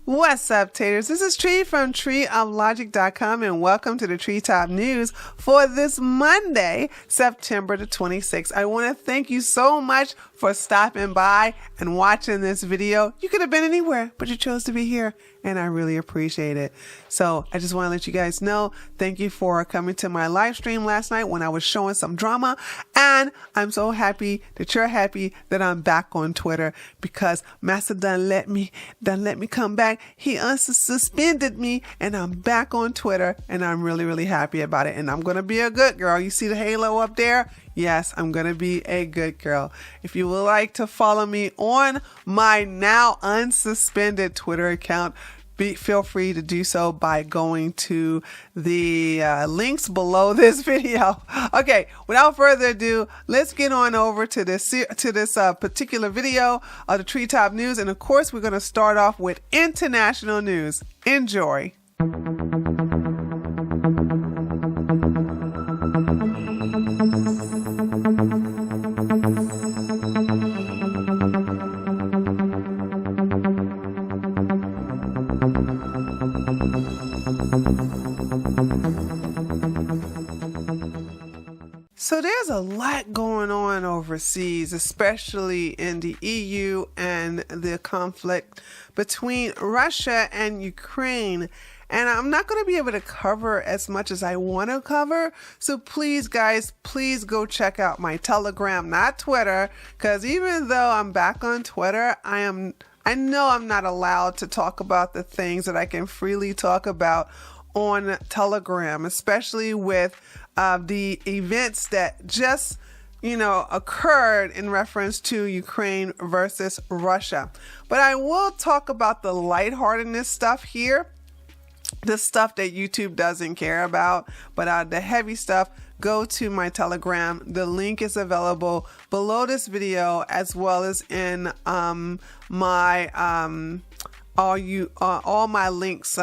What's up, taters? This is Tree from treeoflogic.com and welcome to the Treetop News for this Monday, September the 26th. I want to thank you so much for stopping by and watching this video. You could have been anywhere, but you chose to be here, and I really appreciate it. So I just want to let you guys know, thank you for coming to my live stream last night when I was showing some drama, and I'm so happy that you're happy that I'm back on Twitter because Master done let me come back. He unsuspended me and I'm back on Twitter, and I'm really, really happy about it. And I'm going to be a good girl. You see the halo up there? Yes, I'm going to be a good girl. If you would like to follow me on my now unsuspended Twitter account, feel free to do so by going to the links below this video. Okay, without further ado, let's get on over to this particular video of the Treetop News. And of course, we're going to start off with international news. Enjoy. So there's a lot going on overseas, especially in the EU and the conflict between Russia and Ukraine. And I'm not going to be able to cover as much as I want to cover. So please, guys, please go check out my Telegram, not Twitter, because even though I'm back on Twitter, I know I'm not allowed to talk about the things that I can freely talk about on Telegram, especially with the events that just, occurred in reference to Ukraine versus Russia. But I will talk about the lightheartedness stuff here, the stuff that YouTube doesn't care about, but the heavy stuff, go to my Telegram. The link is available below this video as well as in my all my links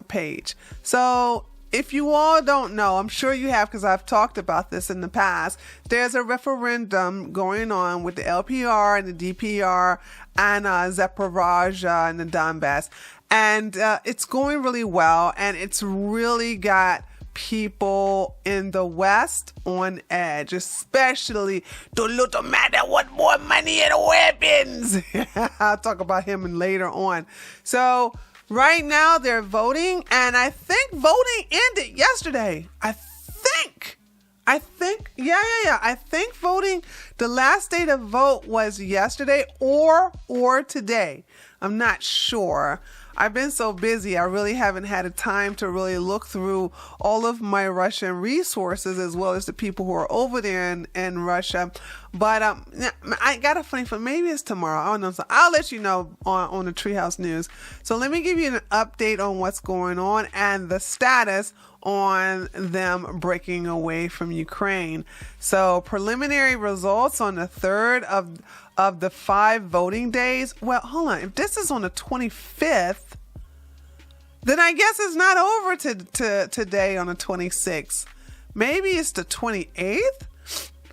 page. So if you all don't know, I'm sure you have because I've talked about this in the past, there's a referendum going on with the LPR and the DPR and Zaporozhye and the Donbass. And it's going really well, and it's really got people in the West on edge, especially the little man that want more money and weapons. I'll talk about him later on. So right now they're voting, and I think voting ended yesterday. I think, yeah. I think voting, the last day to vote was yesterday or today. I'm not sure. I've been so busy, I really haven't had a time to really look through all of my Russian resources as well as the people who are over there in Russia. But I got a funny feeling, maybe it's tomorrow. I don't know. So I'll let you know on the Treehouse News. So let me give you an update on what's going on and the status on them breaking away from Ukraine. So preliminary results on the 3rd of the 5 voting days. Well, hold on. If this is on the 25th, then I guess it's not over to today on the 26th. Maybe it's the 28th.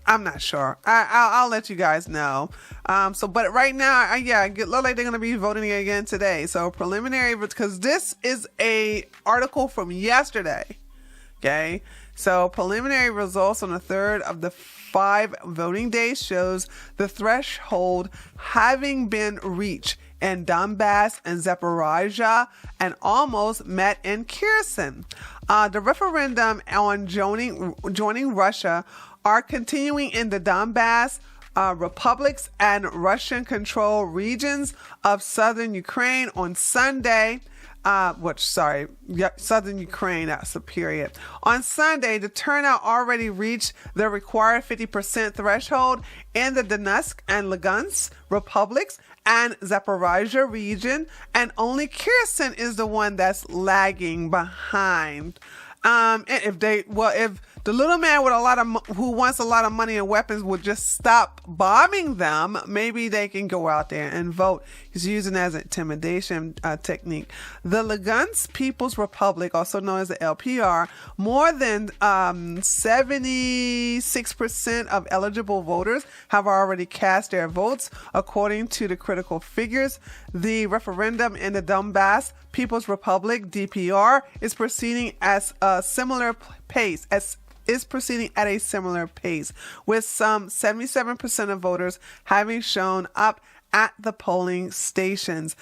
I'm not sure. I'll let you guys know. But right now, it looks like they're going to be voting again today. So preliminary, because this is a article from yesterday. Okay. So preliminary results on the 3rd of the 5 voting days shows the threshold having been reached in Donbass and Zaporozhye and almost met in Kherson. The referendum on joining Russia are continuing in the Donbass republics and Russian-controlled regions of southern Ukraine on Sunday. Southern Ukraine, that's a period. On Sunday, the turnout already reached the required 50% threshold in the Donetsk and Lugansk republics and Zaporozhye region, and only Kherson is the one that's lagging behind. And if the the little man with who wants a lot of money and weapons will just stop bombing them, maybe they can go out there and vote. He's using it as an intimidation technique. The Lugansk People's Republic, also known as the LPR, more than 76% of eligible voters have already cast their votes, according to the critical figures. The referendum in the Donbass People's Republic, DPR, is proceeding at a similar pace, with some 77% of voters having shown up at the polling stations.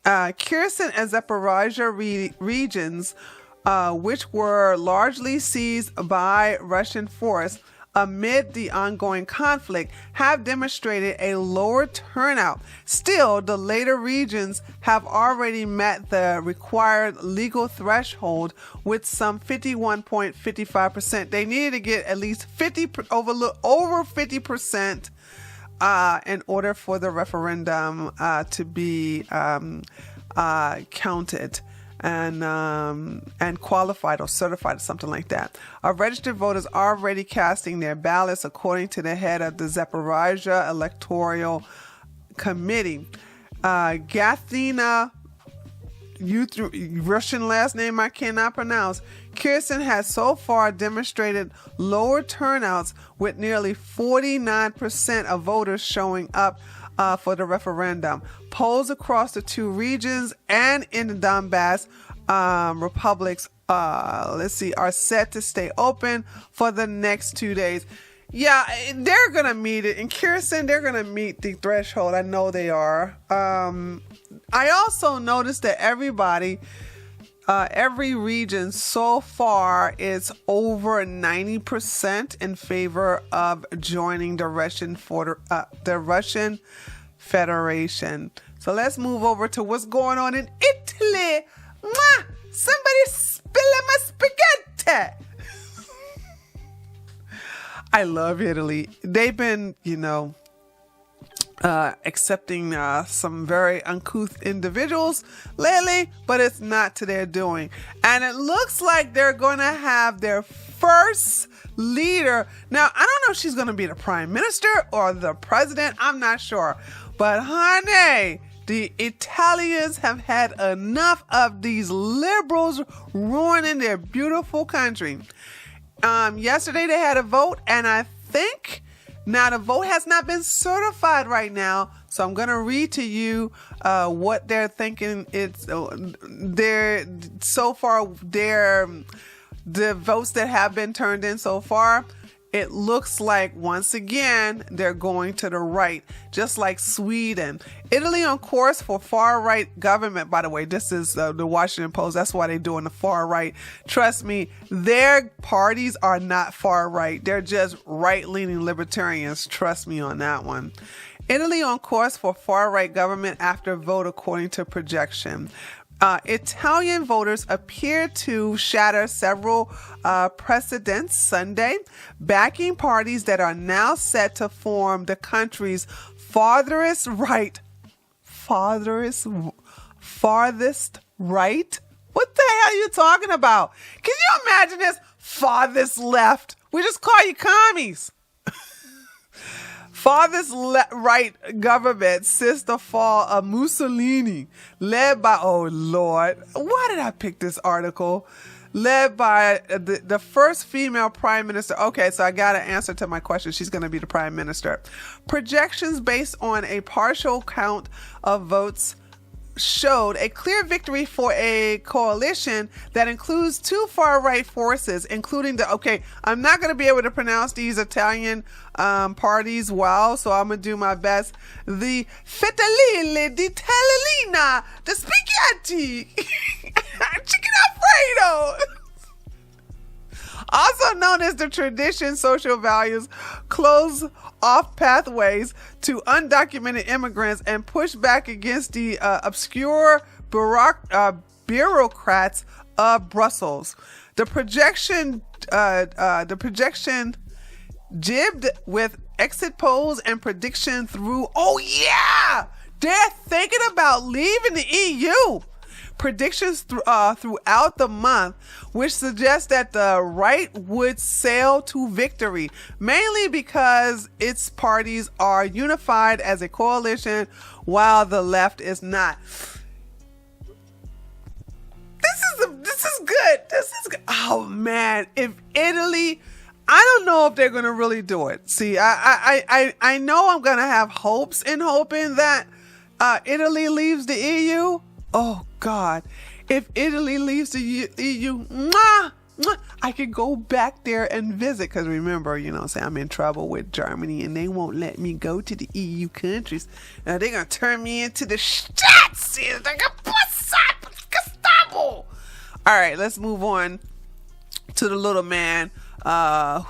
Kherson and Zaporizhia regions, which were largely seized by Russian force amid the ongoing conflict, have demonstrated a lower turnout. Still, the later regions have already met the required legal threshold with some 51.55%. They needed to get at least over 50% in order for the referendum to be counted and qualified or certified, something like that. Our registered voters are already casting their ballots, according to the head of the Zaporizhia Electoral Committee, Gathina. Russian last name I cannot pronounce. Kherson has so far demonstrated lower turnouts, with nearly 49% of voters showing up for the referendum. Polls across the two regions and in the Donbass republics, are set to stay open for the next 2 days. Yeah, they're going to meet it. In Kherson, they're going to meet the threshold. I know they are. I also noticed that every region so far is over 90% in favor of joining the Russian Federation. So let's move over to what's going on in Italy. Mwah! Somebody spilling my spaghetti. I love Italy. They've been, accepting some very uncouth individuals lately, but it's not to their doing. And it looks like they're going to have their first leader. Now, I don't know if she's going to be the prime minister or the president. I'm not sure. But honey, the Italians have had enough of these liberals ruining their beautiful country. Yesterday they had a vote, and I think now the vote has not been certified right now. So I'm going to read to you what they're thinking. The votes that have been turned in so far. It looks like, once again, they're going to the right, just like Sweden. Italy on course for far-right government. By the way, this is the Washington Post. That's why they're doing the far-right. Trust me, their parties are not far-right. They're just right-leaning libertarians. Trust me on that one. Italy on course for far-right government after vote, according to projection. Italian voters appear to shatter several precedents Sunday, backing parties that are now set to form the country's farthest right. What the hell are you talking about? Can you imagine this? Farthest left. We just call you commies. Farthest right government since the fall of Mussolini, led by, oh Lord, why did I pick this article? Led by the first female prime minister. Okay, so I got an answer to my question. She's going to be the prime minister. Projections based on a partial count of votes showed a clear victory for a coalition that includes two far-right forces, including I'm not going to be able to pronounce these Italian parties well, so I'm going to do my best. The Fettalile di Tallina, the Spaghetti, Chicken Alfredo, also known as the Tradition Social Values, close off pathways to undocumented immigrants and push back against the obscure bureaucrats of Brussels. The projection jibbed with exit polls and prediction through. Oh yeah, they're thinking about leaving the EU. predictions throughout the month, which suggests that the right would sail to victory, mainly because its parties are unified as a coalition while the left is not. This is good. This is good. Oh man, if Italy, I don't know if they're going to really do it. See, I know I'm going to have hopes in hoping that Italy leaves the EU. Oh God, if Italy leaves the EU, I could go back there and visit. Because remember, say I'm in trouble with Germany and they won't let me go to the EU countries. Now they're going to turn me into the Stasi. They're going to put Gestapo. All right, let's move on to the little man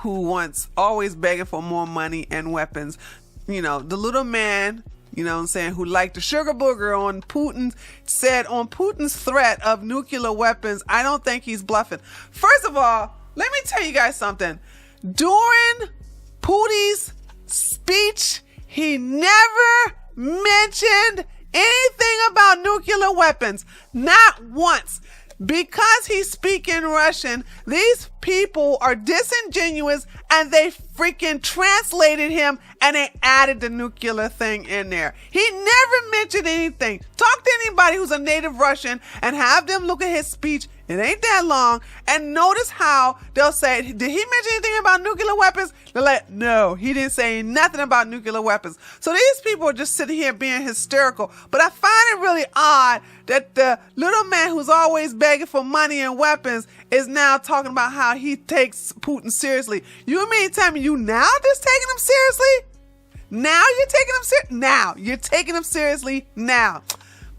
who wants always begging for more money and weapons. The little man, who liked the sugar booger on Putin, said on Putin's threat of nuclear weapons, I don't think he's bluffing. First of all, let me tell you guys something. During Putin's speech, he never mentioned anything about nuclear weapons. Not once. Because he's speaking Russian, these people are disingenuous and they freaking translated him and they added the nuclear thing in there. He never mentioned anything. Talk to anybody who's a native Russian and have them look at his speech. It ain't that long. And notice how they'll say, did he mention anything about nuclear weapons? They're like, no, he didn't say nothing about nuclear weapons. So these people are just sitting here being hysterical. But I find it really odd that the little man who's always begging for money and weapons is now talking about how he takes Putin seriously. You mean tell me you now just taking him seriously? Now you're taking him seriously? Now. You're taking him seriously now.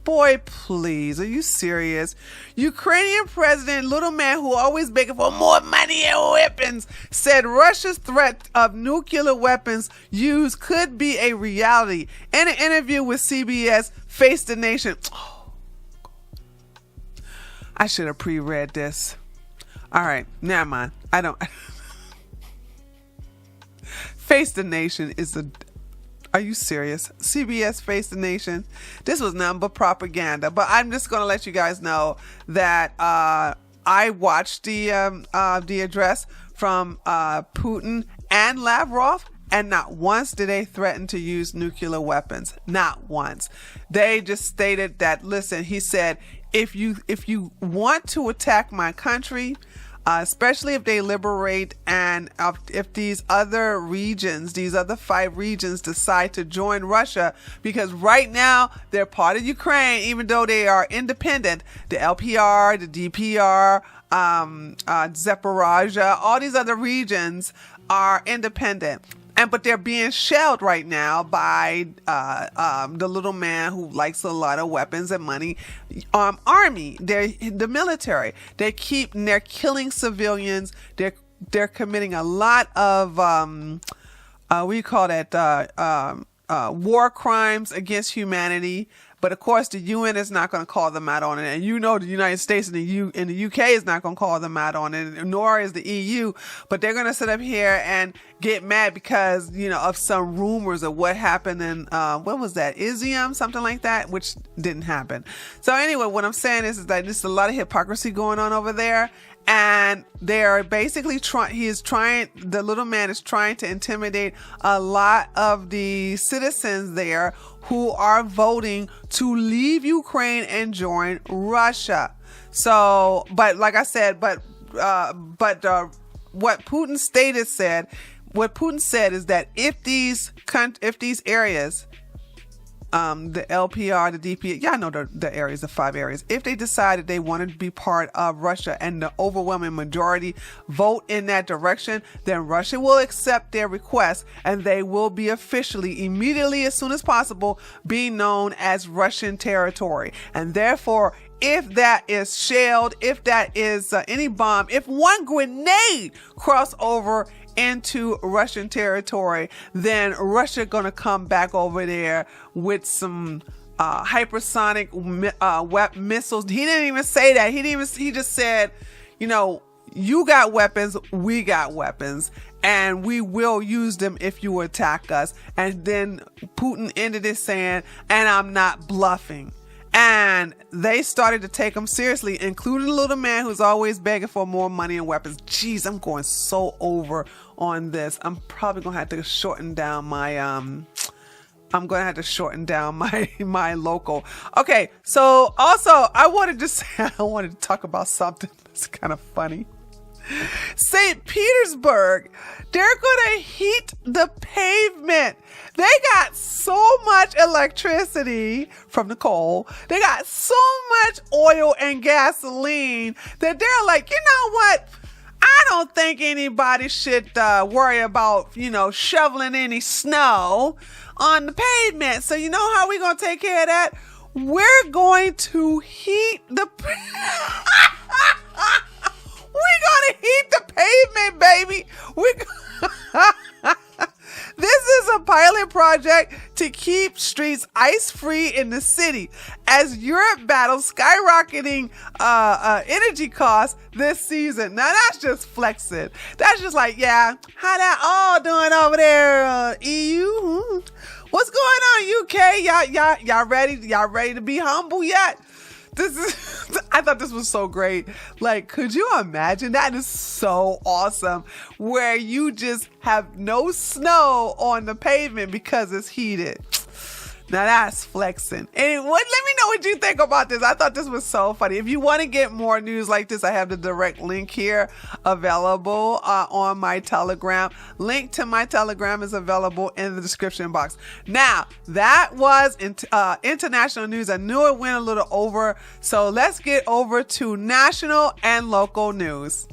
Boy, please, are you serious? Ukrainian president, little man who always begging for more money and weapons, said Russia's threat of nuclear weapons use could be a reality. In an interview with CBS, Face the Nation. Oh, I should have pre-read this. All right, never mind. I don't. Face the Nation is a... Are you serious? CBS Face the Nation. This was nothing but propaganda. But I'm just going to let you guys know that I watched the address from Putin and Lavrov, and not once did they threaten to use nuclear weapons. Not once. They just stated that, listen, he said, if you want to attack my country, especially if they liberate and if these other regions, these other 5 regions decide to join Russia, because right now they're part of Ukraine, even though they are independent. The LPR, the DPR, Zaporozhye, all these other regions are independent. But they're being shelled right now by the little man who likes a lot of weapons and money. Army, they're the military. They're killing civilians. They're committing a lot of what do you call that? War crimes against humanity. But of course, the UN is not going to call them out on it, and the United States and the UK is not going to call them out on it, nor is the EU. But they're going to sit up here and get mad because of some rumors of what happened in what was that, Izium, something like that, which didn't happen. So anyway, what I'm saying is that there's a lot of hypocrisy going on over there. And they're basically the little man is trying to intimidate a lot of the citizens there who are voting to leave Ukraine and join Russia. So, but like I said, what Putin said is that if these areas, the LPR, the DPR, y'all know the areas, the 5 areas. If they decided they wanted to be part of Russia and the overwhelming majority vote in that direction, then Russia will accept their request and they will be officially, immediately, as soon as possible, be known as Russian territory. And therefore, if that is shelled, if that is any bomb, if one grenade cross over into Russian territory, then Russia gonna come back over there with some hypersonic missiles. He didn't even say that. He just said, you got weapons, we got weapons, and we will use them if you attack us. And then Putin ended it saying, and I'm not bluffing. And they started to take him seriously, including the little man who's always begging for more money and weapons. Jeez, I'm going so over on this. I'm probably going to have to shorten down my, my local. Okay, so also I wanted to talk about something that's kind of funny. St. Petersburg, they're going to heat the pavement. They got so much electricity from the coal. They got so much oil and gasoline that they're like, you know what? I don't think anybody should worry about, shoveling any snow on the pavement. So you know how we're going to take care of that? We're going to heat the We're going to heat the pavement, baby. This is a pilot project to keep streets ice-free in the city as Europe battles skyrocketing energy costs this season. Now, that's just flexing. That's just like, yeah, how that all doing over there, EU? What's going on, UK? Y'all ready? Y'all ready to be humble yet? I thought this was so great. Like, could you imagine? That is so awesome. Where you just have no snow on the pavement because it's heated. Now that's flexing. And let me know what you think about this. I thought this was so funny. If you want to get more news like this, I have the direct link here available on my Telegram. Link to my Telegram is available in the description box. Now, that was international news. I knew it went a little over. So let's get over to national and local news.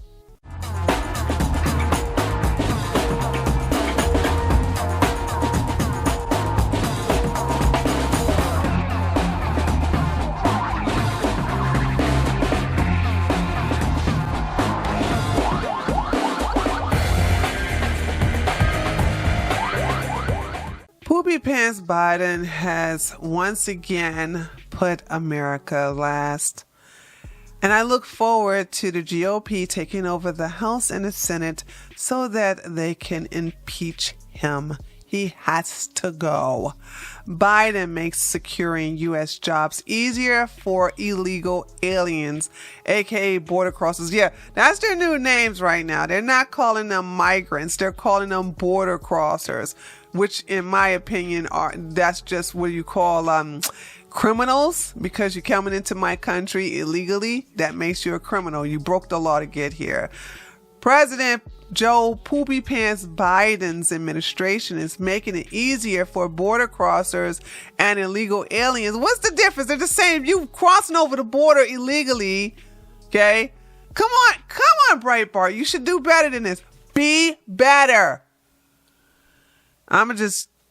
Poopy Pants Biden has once again put America last. And I look forward to the GOP taking over the House and the Senate so that they can impeach him. He has to go. Biden makes securing U.S. jobs easier for illegal aliens, aka border crossers. Yeah, that's their new names right now. They're not calling them migrants. They're calling them border crossers, which in my opinion that's just what you call criminals, because you're coming into my country illegally. That makes you a criminal. You broke the law to get here. President Joe Poopy Pants Biden's administration is making it easier for border crossers and illegal aliens. What's the difference? They're the same. You crossing over the border illegally. Okay? Come on, Breitbart. You should do better than this. Be better. I'm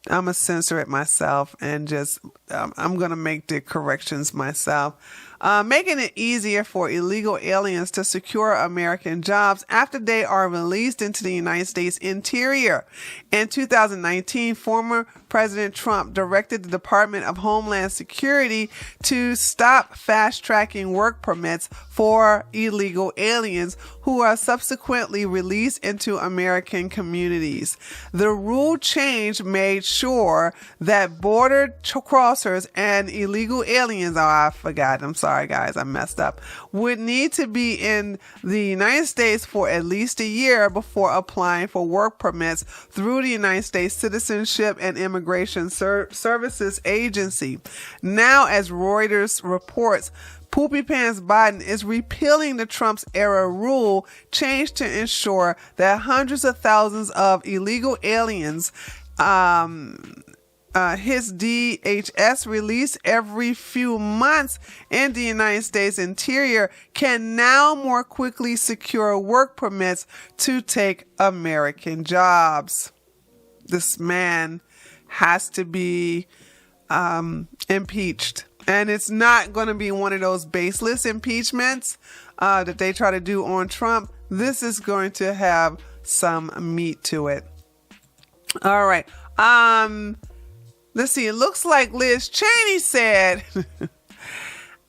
gonna censor it myself and just I'm gonna make the corrections myself. Making it easier for illegal aliens to secure American jobs after they are released into the United States interior. In 2019, former President Trump directed the Department of Homeland Security to stop fast-tracking work permits for illegal aliens who are subsequently released into American communities. The rule change made sure that border crossers and illegal aliens, I'm sorry guys, I messed up, would need to be in the United States for at least a year before applying for work permits through the United States Citizenship and Immigration Services Agency. Now, as Reuters reports, Poopy Pants Biden is repealing the Trump's era rule changed to ensure that hundreds of thousands of illegal aliens, his DHS release every few months in the United States interior, can now more quickly secure work permits to take American jobs. This man has to be impeached. And it's not going to be one of those baseless impeachments that they try to do on Trump. This is going to have some meat to it. All right. Let's see. It looks like Liz Cheney said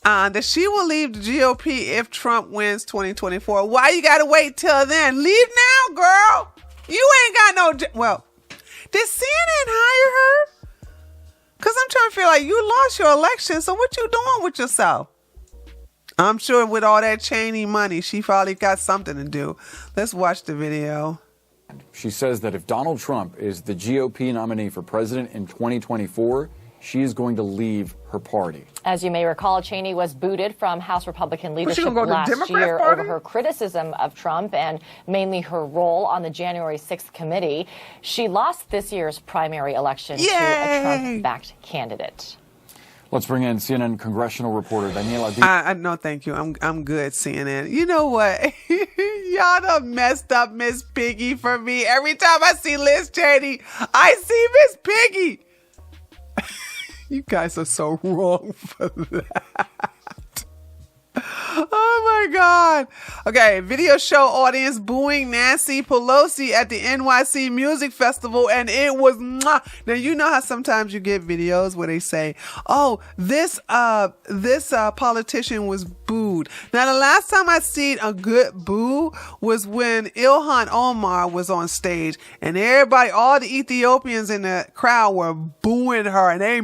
that she will leave the GOP if Trump wins 2024. Why you got to wait till then? Leave now, girl. You ain't got no... Well, did CNN hire her? Because I'm trying to feel like you lost your election, so what you doing with yourself? I'm sure with all that Cheney money, she probably got something to do. Let's watch the video. She says that if Donald Trump is the GOP nominee for president in 2024, she is going to leave her party. As you may recall, Cheney was booted from House Republican leadership last year over her criticism of Trump and mainly her role on the January 6th committee. She lost this year's primary election to a Trump-backed candidate. Let's bring in CNN congressional reporter Daniela. No, thank you. I'm good, CNN. You know what? Y'all done messed up Miss Piggy for me. Every time I see Liz Cheney, I see Miss Piggy. You guys are so wrong for that. Oh my God. Okay, video show audience booing Nancy Pelosi at the NYC Music Festival, and it was mwah. Now you know how sometimes you get videos where they say, "Oh, this politician was booed." Now the last time I seen a good boo was when Ilhan Omar was on stage, and everybody, all the Ethiopians in the crowd were booing her, and I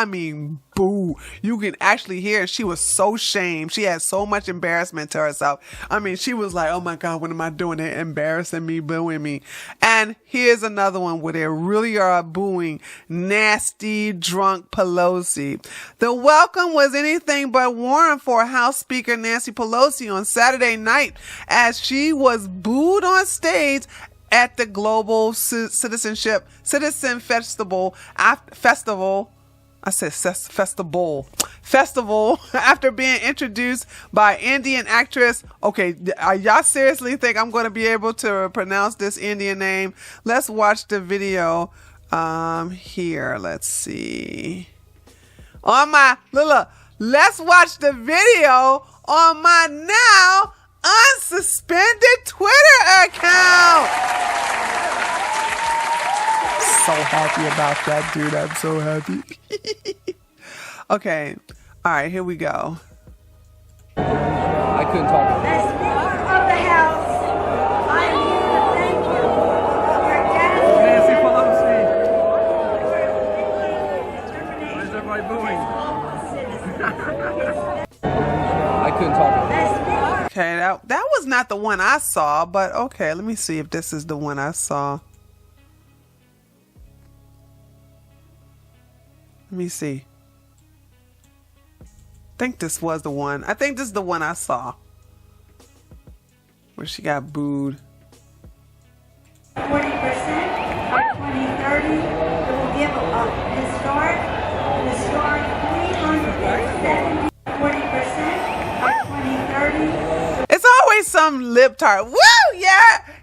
mean boo. You can actually hear she was so shamed. She had so much embarrassment to herself. I mean, she was like, oh my God, what am I doing? They're embarrassing me, booing me. And here's another one where they really are booing nasty, drunk Pelosi. The welcome was anything but warm for House Speaker Nancy Pelosi on Saturday night as she was booed on stage at the Global Citizen Festival. I said festival after being introduced by Indian actress. Okay, y'all seriously think I'm going to be able to pronounce this Indian name? Let's watch the video here. Let's see. Let's watch the video on my now unsuspended Twitter account. So happy about that, dude. I'm so happy. Okay. All right, here we go. I couldn't talk. As Speaker of the House, I am here to thank you for your dedication. Nancy Pelosi. Determination. Where's everybody booing? I couldn't talk. Okay, that was not the one I saw, but okay, let me see if this is the one I saw. Let me see. I think this was the one. I think this is the one I saw. Where she got booed. 40% by 2030. It will give a historic 370. 40% by 2030. It's always some lip tart. Woo!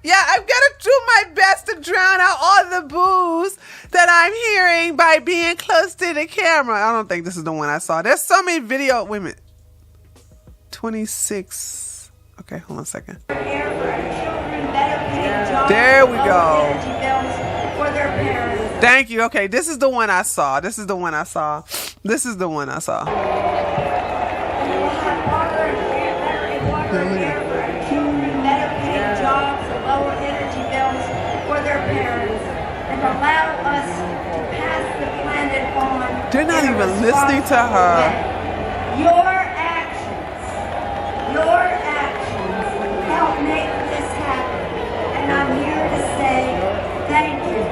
Yeah, I'm gonna do my best to drown out all the boos that I'm hearing by being close to the camera. I don't think this is the one I saw. There's so many video. Wait a minute. 26. Okay, hold on a second. There we go. Thank you. Okay, this is the one I saw. This is the one I saw. Jobs, lower energy bills for their parents, and allow us to pass the planet on. They're not even listening to her. Your actions help make this happen, and I'm here to say thank you.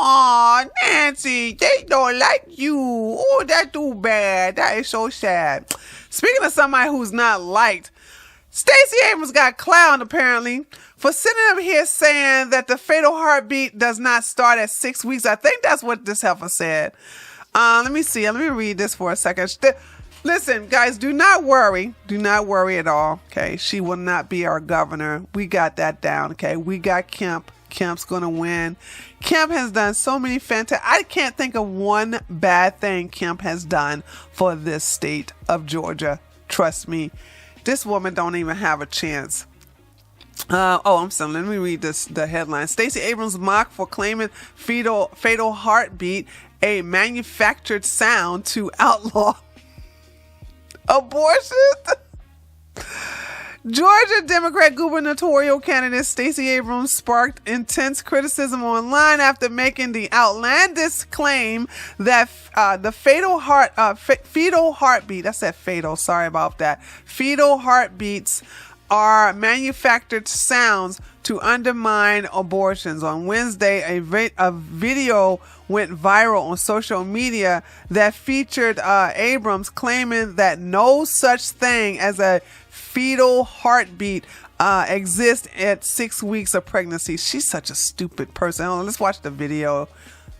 Aw, Nancy, they don't like you. Oh, that's too bad. That is so sad. Speaking of somebody who's not liked, Stacey Abrams got clowned apparently for sitting up here saying that the fatal heartbeat does not start at 6 weeks. I think that's what this heifer said. Let me see. Let me read this for a second. Listen, guys, do not worry. Do not worry at all. Okay. She will not be our governor. We got that down. Okay. We got Kemp. Kemp's going to win. Kemp has done so many fantastic. I can't think of one bad thing Kemp has done for this state of Georgia. Trust me. This woman don't even have a chance. I'm sorry. Let me read the headline. Stacey Abrams mocked for claiming fatal heartbeat, a manufactured sound to outlaw abortion. Georgia Democrat gubernatorial candidate Stacey Abrams sparked intense criticism online after making the outlandish claim that the fetal heartbeat, I said fatal, sorry about that, fetal heartbeats are manufactured sounds to undermine abortions. On Wednesday, a video went viral on social media that featured Abrams claiming that no such thing as a fetal heartbeat exists at 6 weeks of pregnancy. She's such a stupid person. Hold on, let's watch the video.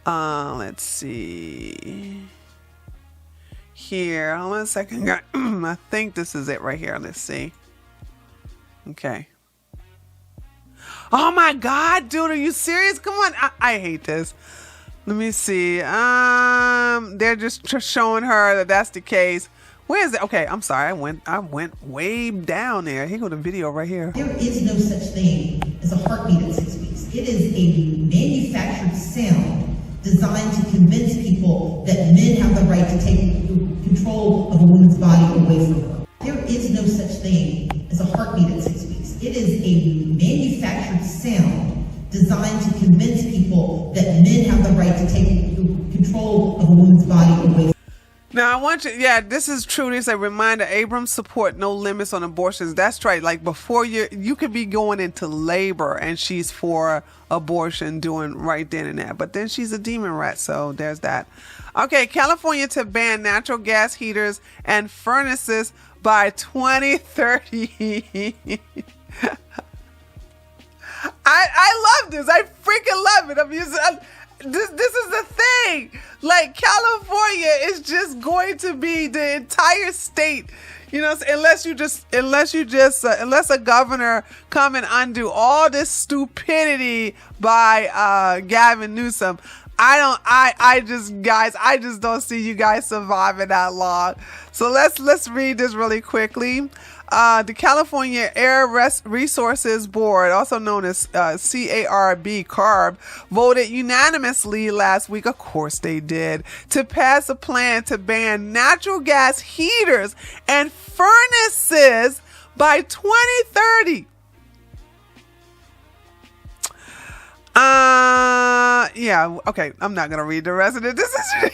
Let's see. Here, hold on a second. I think this is it right here. Let's see. Okay. Oh my God, dude, are you serious? Come on. I hate this. Let me see. They're just showing her that that's the case. Where is it? Okay, I'm sorry. I went way down there. Here go the video right here. There is no such thing as a heartbeat at 6 weeks. It is a manufactured sound designed to convince people that men have the right to take control of a woman's body away from her. There is no such thing as a heartbeat at 6 weeks. It is a manufactured sound designed to convince people that men have the right to take control of a woman's body away from her. Now, I want you, this is true. There's a reminder, Abrams support no limits on abortions. That's right. Like before you could be going into labor and she's for abortion doing right then and there. But then she's a demon rat. So there's that. Okay. California to ban natural gas heaters and furnaces by 2030. I love this. I freaking love it. I mean, this is the thing. Like California is just going to be the entire state, you know, unless a governor come and undo all this stupidity by Gavin Newsom. I just don't see you guys surviving that long. So let's read this really quickly. The California Air Resources Board, also known as CARB, voted unanimously last week, of course they did, to pass a plan to ban natural gas heaters and furnaces by 2030. Okay, I'm not gonna read the rest of it. This is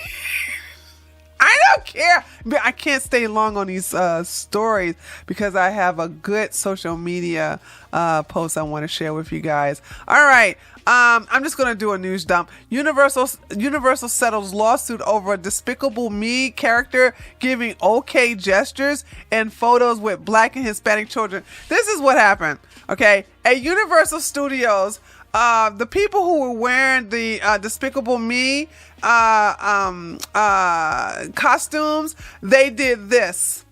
I don't care, but I can't stay long on these stories because I have a good social media post I want to share with you guys. All right, I'm just gonna do a news dump. Universal settles lawsuit over a Despicable Me character giving okay gestures and photos with Black and Hispanic children. This is what happened. Okay, at Universal Studios, the people who were wearing the Despicable Me costumes, they did this.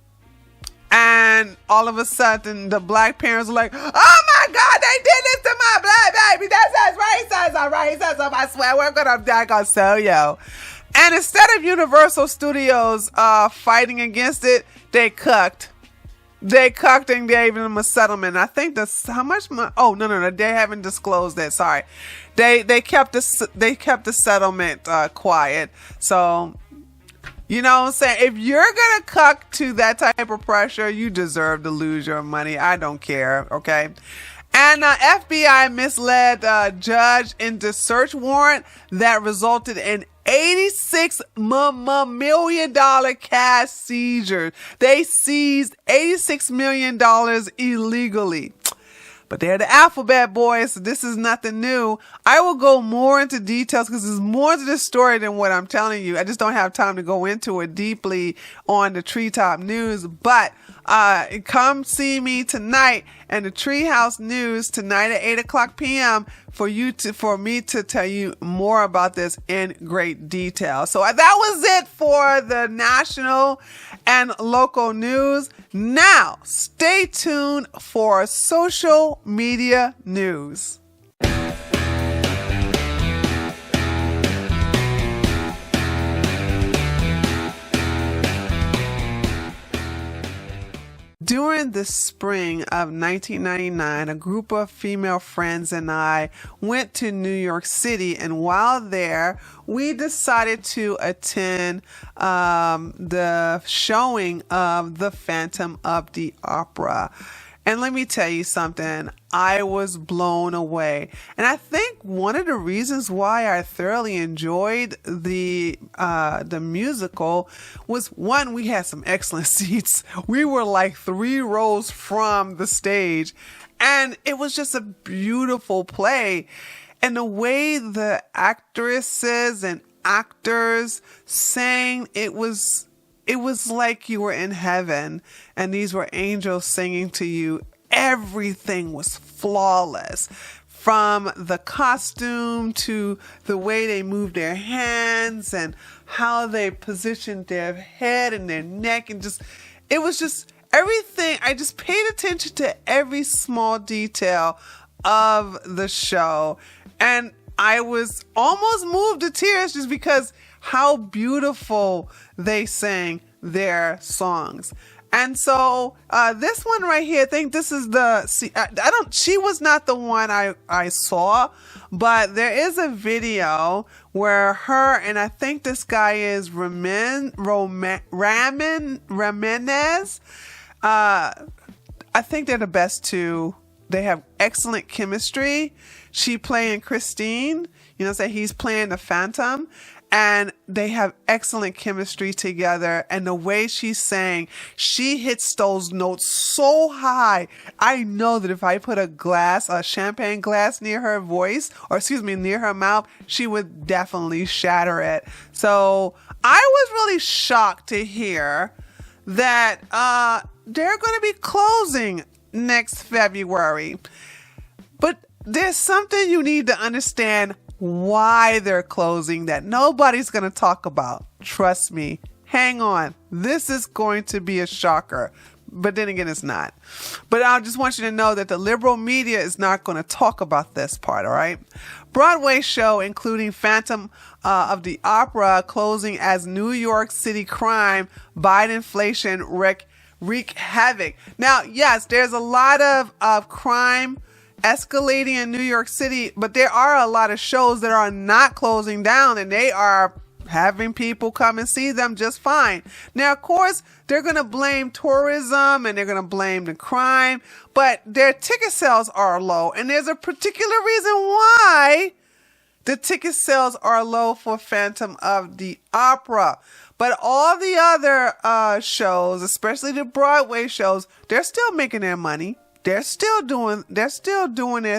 And all of a sudden, the Black parents were like, oh my God, they did this to my Black baby. That says racism. I swear, we're gonna sell you. And instead of Universal Studios fighting against it, they cucked. They cucked and gave them a settlement. I think that's how much money. Oh, no. They haven't disclosed that. Sorry. They kept the settlement quiet. So, you know what I'm saying? If you're going to cuck to that type of pressure, you deserve to lose your money. I don't care. Okay. And FBI misled judge into search warrant that resulted in $86 million cash seizure. They seized $86 million illegally. But they're the alphabet boys, so this is nothing new. I will go more into details because there's more to this story than what I'm telling you. I just don't have time to go into it deeply on the Treetop News. But come see me tonight and the Treehouse News tonight at 8:00 p.m. for me to tell you more about this in great detail. So that was it for the national and local news. Now, stay tuned for social media news. During the spring of 1999, a group of female friends and I went to New York City, and while there, we decided to attend the showing of The Phantom of the Opera. And let me tell you something, I was blown away. And I think one of the reasons why I thoroughly enjoyed the musical was, one, we had some excellent seats. We were like 3 rows from the stage, and it was just a beautiful play. And the way the actresses and actors sang, it was like you were in heaven and these were angels singing to you. Everything was flawless, from the costume to the way they moved their hands and how they positioned their head and their neck, and it was just everything. I just paid attention to every small detail of the show, and I was almost moved to tears just because how beautiful they sang their songs. And so this one right here, I think this is she was not the one I saw, but there is a video where her and I think this guy is Raminez. I think they're the best two. They have excellent chemistry. She playing Christine, say he's playing the Phantom. And they have excellent chemistry together. And the way she sang, she hits those notes so high. I know that if I put a champagne glass near her voice, near her mouth, she would definitely shatter it. So I was really shocked to hear that they're going to be closing next February. But there's something you need to understand why they're closing that nobody's going to talk about. Trust me. Hang on. This is going to be a shocker. But then again, it's not. But I just want you to know that the liberal media is not going to talk about this part, all right? Broadway show, including Phantom of the Opera, closing as New York City crime, Biden inflation wreak havoc. Now, yes, there's a lot of crime escalating in New York City, but there are a lot of shows that are not closing down, and they are having people come and see them just fine. Now, of course, they're going to blame tourism and they're going to blame the crime, but their ticket sales are low, and there's a particular reason why the ticket sales are low for Phantom of the Opera. But all the other shows, especially the Broadway shows, they're still making their money. They're still doing their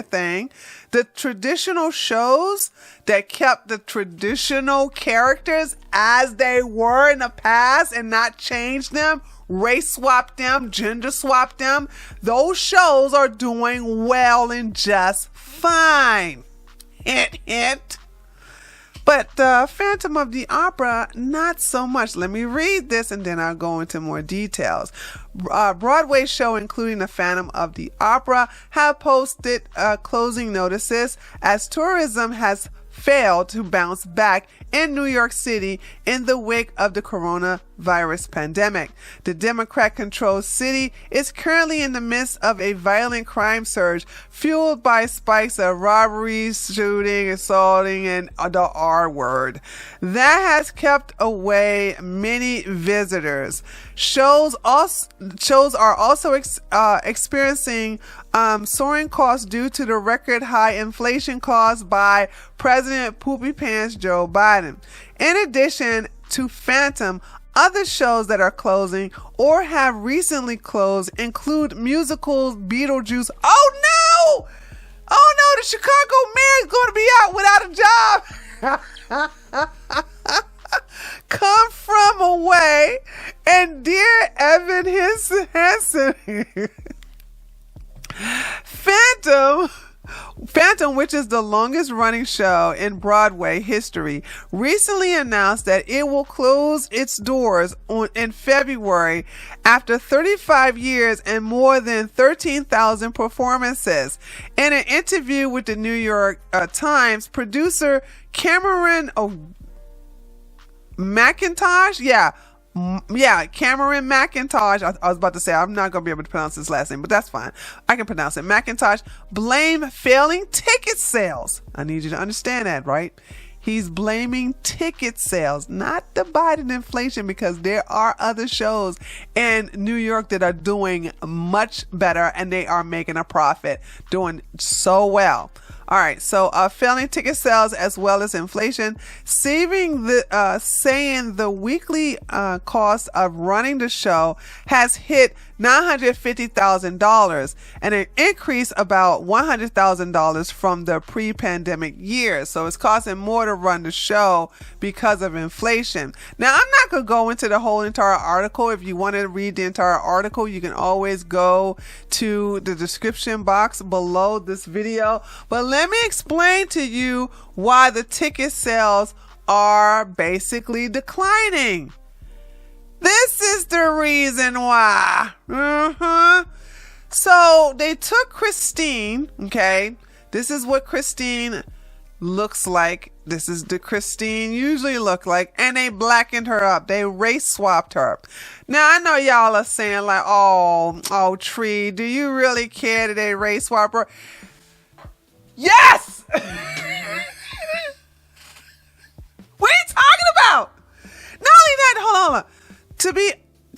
thing. The traditional shows that kept the traditional characters as they were in the past and not changed them, race swapped them, gender swapped them, those shows are doing well and just fine. Hint, hint. But Phantom of the Opera, not so much. Let me read this and then I'll go into more details. Broadway show, including the Phantom of the Opera, have posted closing notices as tourism has failed to bounce back in New York City in the wake of the coronavirus pandemic. The Democrat-controlled city is currently in the midst of a violent crime surge fueled by spikes of robberies, shooting, assaulting, and the R word. That has kept away many visitors. Shows are also experiencing soaring costs due to the record high inflation caused by President Poopy Pants Joe Biden. In addition to Phantom, other shows that are closing or have recently closed include musicals Beetlejuice. Oh no! Oh no, the Chicago mayor is going to be out without a job. Come From Away and Dear Evan Hansen. Phantom, which is the longest running show in Broadway history, recently announced that it will close its doors in February after 35 years and more than 13,000 performances. In an interview with the New York Times, producer Cameron McIntosh, Cameron McIntosh. I was about to say, I'm not going to be able to pronounce his last name, but that's fine. I can pronounce it. McIntosh blame failing ticket sales. I need you to understand that, right? He's blaming ticket sales, not the Biden inflation, because there are other shows in New York that are doing much better and they are making a profit, doing so well. All right, so failing ticket sales as well as inflation, saying the weekly cost of running the show has hit $950,000 and an increase about $100,000 from the pre-pandemic years. So it's costing more to run the show because of inflation. Now, I'm not going to go into the whole entire article. If you want to read the entire article, you can always go to the description box below this video. But let me explain to you why the ticket sales are basically declining. This is the reason why. So they took Christine, okay? This is what Christine looks like. This is the Christine usually look like. And they blackened her up. They race swapped her. Now, I know y'all are saying like, oh, Tree, do you really care that they race swap her? Yes! What are you talking about? Not only that, hold on.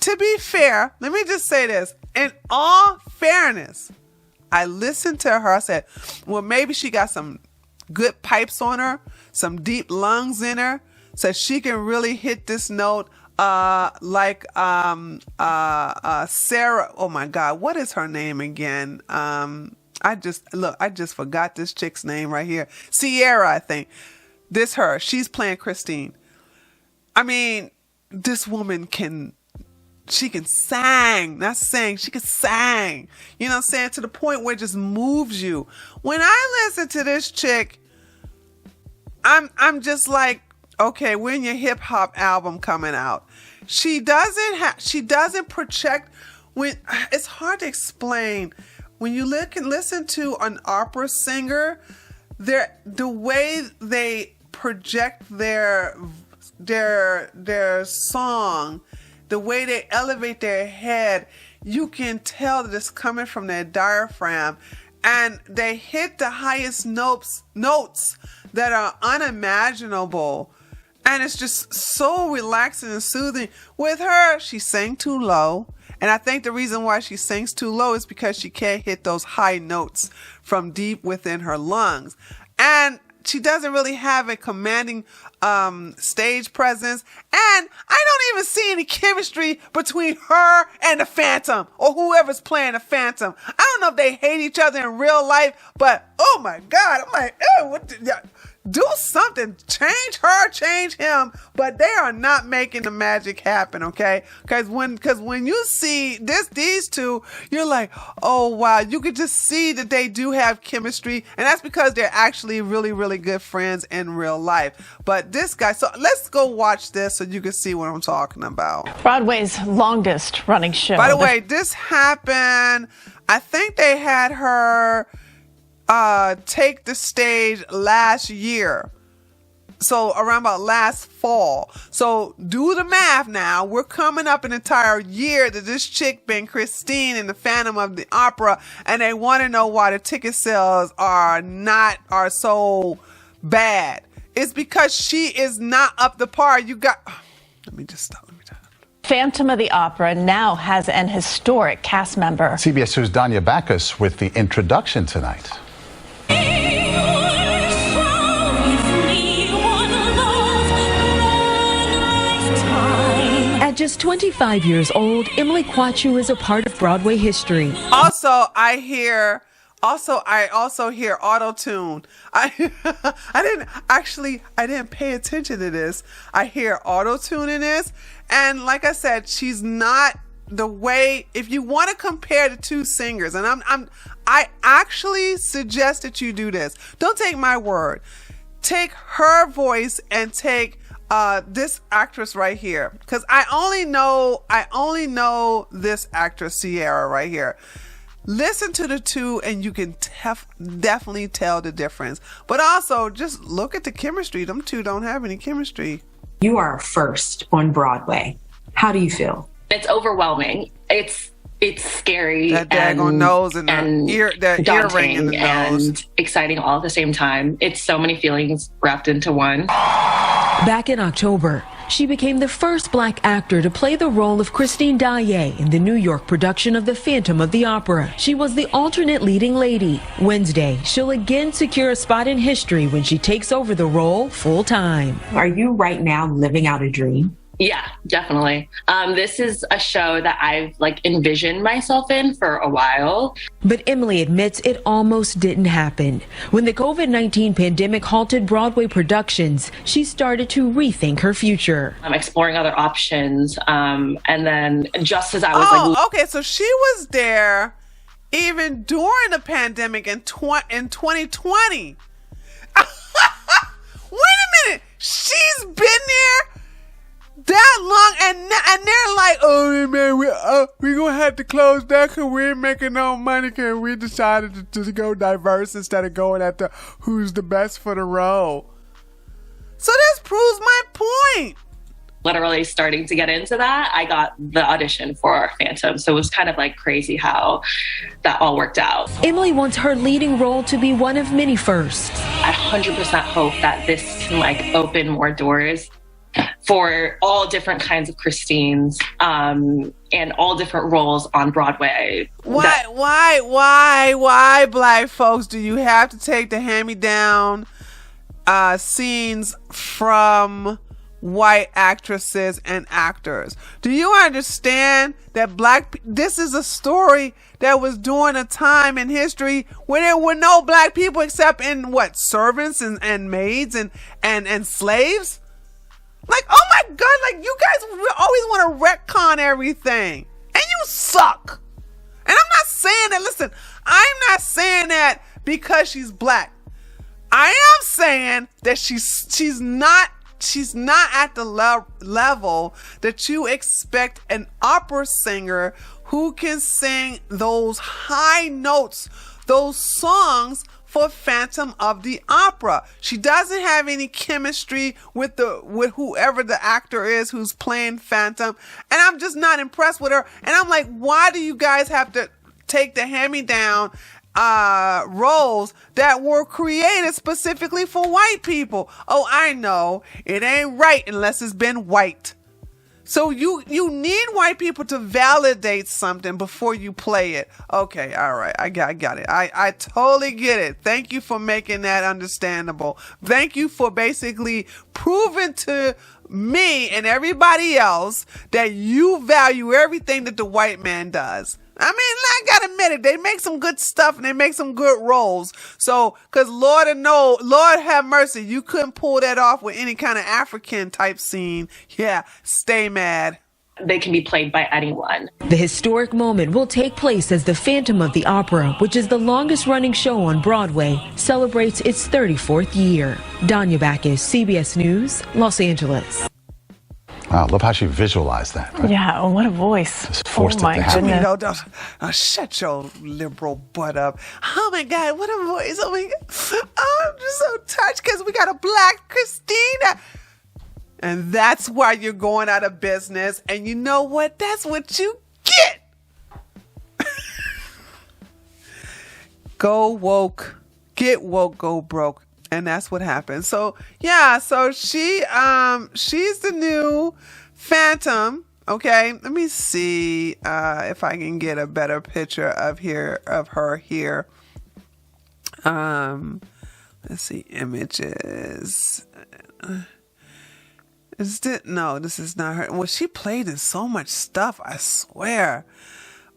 To be fair, let me just say this. In all fairness, I listened to her. I said, well, maybe she got some good pipes on her, some deep lungs in her, so she can really hit this note like Sarah. Oh my God, what is her name again? I just forgot this chick's name right here. Sierra, I think. This her. She's playing Christine. I mean, this woman she can sing, not sing, she can sing. You know what I'm saying? To the point where it just moves you. When I listen to this chick, I'm just like, okay, when your hip hop album coming out? She doesn't project it's hard to explain. When you listen to an opera singer, the way they project their song, the way they elevate their head, you can tell that it's coming from their diaphragm, and they hit the highest notes that are unimaginable, and it's just so relaxing and soothing. With her, she sang too low, and I think the reason why she sings too low is because she can't hit those high notes from deep within her lungs, and she doesn't really have a commanding stage presence, and I don't even see any chemistry between her and the Phantom or whoever's playing the Phantom. I don't know if they hate each other in real life, but oh my God, I'm like, do something, change her, change him, but they are not making the magic happen, okay? Because when you see these two, you're like, oh wow, you could just see that they do have chemistry, and that's because they're actually really, really good friends in real life. But this guy, so let's go watch this so you can see what I'm talking about. Broadway's longest running show. By the way, this happened, I think they had her take the stage last year. So around about last fall. So do the math now. We're coming up an entire year that this chick been Christine in the Phantom of the Opera, and they want to know why the ticket sales are so bad. It's because she is not up to par. Let me just stop. Phantom of the Opera now has an historic cast member. CBS 2's Danya Backus with the introduction tonight. At just 25 years old, Emily Quachu is a part of Broadway history. Also, I also hear auto-tune. I didn't pay attention to this. I hear auto-tune in this. And like I said, she's not the way, if you want to compare the two singers, and I actually suggest that you do this. Don't take my word. Take her voice and take this actress right here, because I only know this actress Sierra right here. Listen to the two and you can definitely tell the difference. But also just look at the chemistry. Them two don't have any chemistry. You are first on Broadway. How do you feel? It's overwhelming. It's It's scary that daggone nose and that earring in the nose. And exciting all at the same time. It's so many feelings wrapped into one. Back in October, she became the first black actor to play the role of Christine Daae in the New York production of The Phantom of the Opera. She was the alternate leading lady. Wednesday, she'll again secure a spot in history when she takes over the role full time. Are you right now living out a dream? Yeah, definitely. This is a show that I've envisioned myself in for a while. But Emily admits it almost didn't happen. When the COVID-19 pandemic halted Broadway productions, she started to rethink her future. I'm exploring other options. And then just as I was okay, so she was there even during the pandemic in 2020. Wait a minute. She's been there that long, and they're like, oh man, we gonna have to close that because we ain't making no money because we decided to go diverse instead of going after who's the best for the role. So this proves my point. Literally starting to get into that, I got the audition for Phantom. So it was kind of crazy how that all worked out. Emily wants her leading role to be one of many firsts. I 100% hope that this can open more doors for all different kinds of Christines and all different roles on Broadway. Why, black folks, do you have to take the hand-me-down scenes from white actresses and actors? Do you understand that this is a story that was during a time in history where there were no black people except in servants and maids and slaves? Oh my God, you guys always want to retcon everything. And you suck. And I'm not saying that, listen, I'm not saying that because she's black. I am saying that she's not at the level that you expect an opera singer who can sing those high notes, those songs for Phantom of the Opera. She doesn't have any chemistry with whoever the actor is who's playing Phantom, and I'm just not impressed with her. And I'm like, why do you guys have to take the hand-me-down roles that were created specifically for white people? Oh, I know it ain't right unless it's been white. So you need white people to validate something before you play it. Okay, all right, I got it. I totally get it. Thank you for making that understandable. Thank you for basically proving to me and everybody else that you value everything that the white man does. I mean, I gotta admit it, they make some good stuff and they make some good roles. So, cause Lord have mercy, you couldn't pull that off with any kind of African type scene. Yeah, stay mad. They can be played by anyone. The historic moment will take place as the Phantom of the Opera, which is the longest running show on Broadway, celebrates its 34th year. Danya Backus, CBS News, Los Angeles. Wow, love how she visualized that. Right? Yeah, what a voice. Just forced it to happen. Shut your liberal butt up. Oh my God, what a voice. Oh my God. Oh, I'm just so touched because we got a black Christina. And that's why you're going out of business. And you know what? That's what you get. Go woke. Get woke, go broke. And that's what happened. So yeah, so she's the new Phantom. Okay, let me see if I can get a better picture of her here. Let's see, images. No, this is not her. Well, she played in so much stuff, I swear.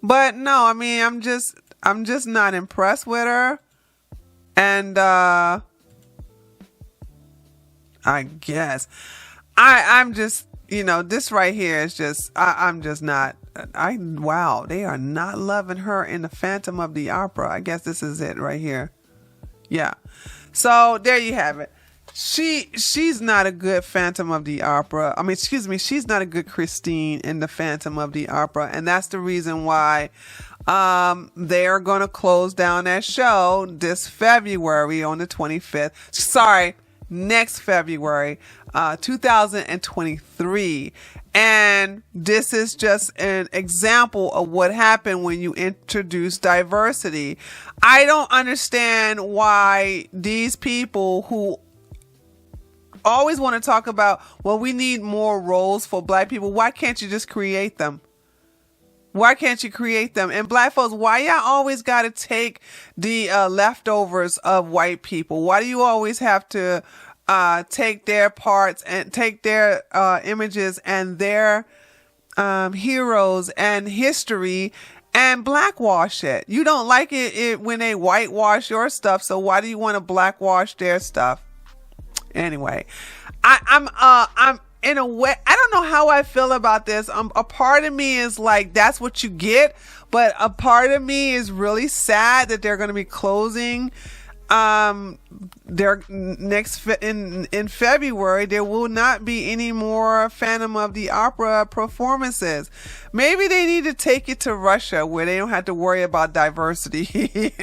But no, I mean, I'm just not impressed with her. And I guess I'm just, this right here is just, I'm just not, wow, they are not loving her in the Phantom of the Opera. I guess this is it right here. Yeah. So there you have it. She's not a good Phantom of the Opera. I mean, excuse me, she's not a good Christine in the Phantom of the Opera. And that's the reason why they're going to close down that show this February on the 25th. Sorry, next February, 2023. And this is just an example of what happened when you introduce diversity. I don't understand why these people who always want to talk about, well, we need more roles for black people. Why can't you just create them? Why can't you create them? And black folks, why y'all always got to take the leftovers of white people? Why do you always have to take their parts and take their images and their heroes and history and blackwash it? You don't like it when they whitewash your stuff, so why do you want to blackwash their stuff? Anyway, I'm in a way, I don't know how I feel about this. A part of me is like, that's what you get, but a part of me is really sad that they're going to be closing their next in February. There will not be any more Phantom of the Opera performances. Maybe they need to take it to Russia where they don't have to worry about diversity.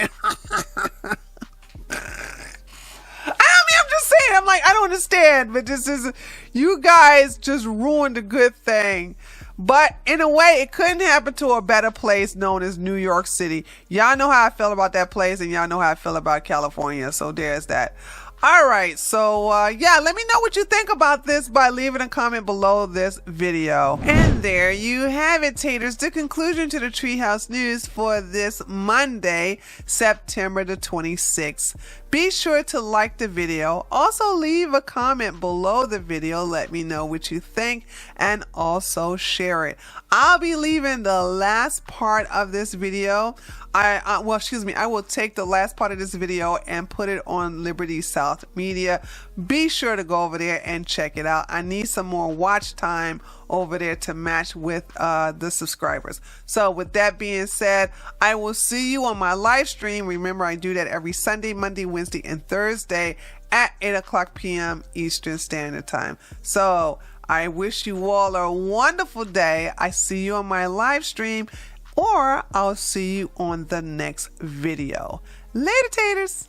I'm just saying, I'm like, I don't understand, but this is, you guys just ruined a good thing. But in a way, it couldn't happen to a better place known as New York City. Y'all know how I feel about that place, and y'all know how I feel about California. So there's that. All right. So, yeah, let me know what you think about this by leaving a comment below this video. And there you have it, taters. The conclusion to the Treehouse News for this Monday, September the 26th. Be sure to like the video. Also leave a comment below the video. Let me know what you think and also share it. I'll be leaving the last part of this video. I will take the last part of this video and put it on Liberty South Media. Be sure to go over there and check it out. I need some more watch time over there to match with the subscribers. So with that being said, I will see you on my live stream. Remember, I do that every Sunday, Monday, Wednesday, and Thursday at 8:00 p.m. Eastern Standard Time. So I wish you all a wonderful day. I see you on my live stream, or I'll see you on the next video. Later, taters.